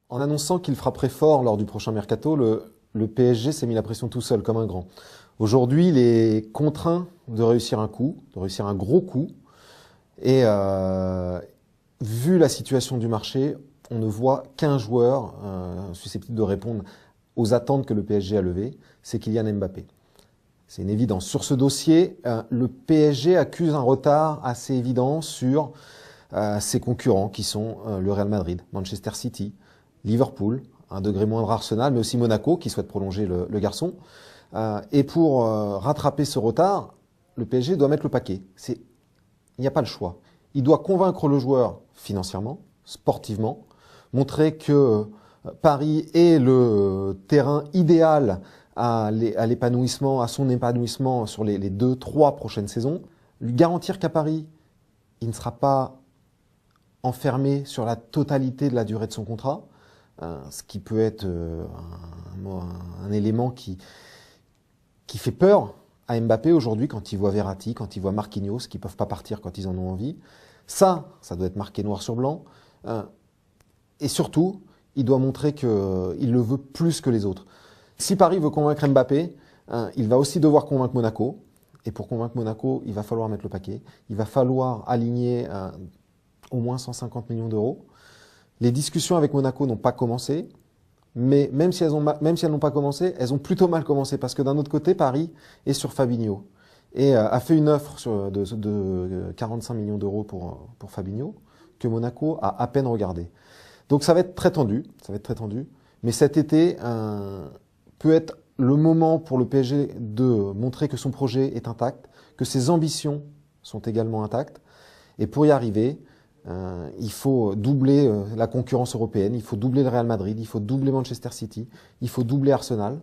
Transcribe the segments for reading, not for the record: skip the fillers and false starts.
En annonçant qu'il frapperait fort lors du prochain mercato, le PSG s'est mis la pression tout seul, comme un grand. Aujourd'hui, il est contraint de réussir un coup, de réussir un gros coup. Et vu la situation du marché, on ne voit qu'un joueur susceptible de répondre aux attentes que le PSG a levées, c'est Kylian Mbappé. C'est une évidence. Sur ce dossier, le PSG accuse un retard assez évident sur ses concurrents qui sont le Real Madrid, Manchester City, Liverpool, un degré moindre Arsenal, mais aussi Monaco qui souhaite prolonger le garçon. Et pour rattraper ce retard, le PSG doit mettre le paquet. Il n'y a pas le choix. Il doit convaincre le joueur financièrement, sportivement, montrer que Paris est le terrain idéal à l'épanouissement, à son épanouissement sur les 2-3 prochaines saisons. Lui garantir qu'à Paris, il ne sera pas enfermé sur la totalité de la durée de son contrat, ce qui peut être un élément qui fait peur à Mbappé aujourd'hui quand il voit Verratti, quand il voit Marquinhos, qui ne peuvent pas partir quand ils en ont envie. Ça doit être marqué noir sur blanc. Et surtout, il doit montrer qu'il le veut plus que les autres. Si Paris veut convaincre Mbappé, il va aussi devoir convaincre Monaco. Et pour convaincre Monaco, il va falloir mettre le paquet. Il va falloir aligner au moins 150 millions d'euros. Les discussions avec Monaco n'ont pas commencé. Mais même si elles n'ont pas commencé, elles ont plutôt mal commencé. Parce que d'un autre côté, Paris est sur Fabinho. Et a fait une offre de 45 millions d'euros pour Fabinho, que Monaco a à peine regardé. Donc ça va être très tendu. Mais cet été peut être le moment pour le PSG de montrer que son projet est intact, que ses ambitions sont également intactes. Et pour y arriver, il faut doubler la concurrence européenne, il faut doubler le Real Madrid, il faut doubler Manchester City, il faut doubler Arsenal.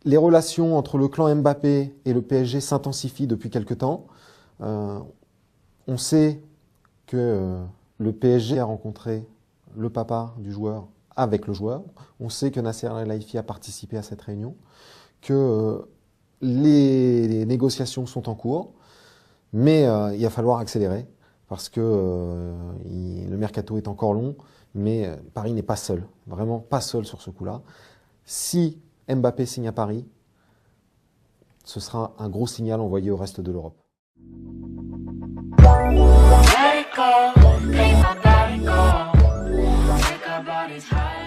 Les relations entre le clan Mbappé et le PSG s'intensifient depuis quelque temps. On sait que le PSG a rencontré le papa du joueur avec le joueur. On sait que Nasser Al-Khelaifi a participé à cette réunion, que les négociations sont en cours, mais il va falloir accélérer parce que le mercato est encore long, mais Paris n'est pas seul, vraiment pas seul sur ce coup-là. Si Mbappé signe à Paris, ce sera un gros signal envoyé au reste de l'Europe. Let it go, make my body go, make our bodies high.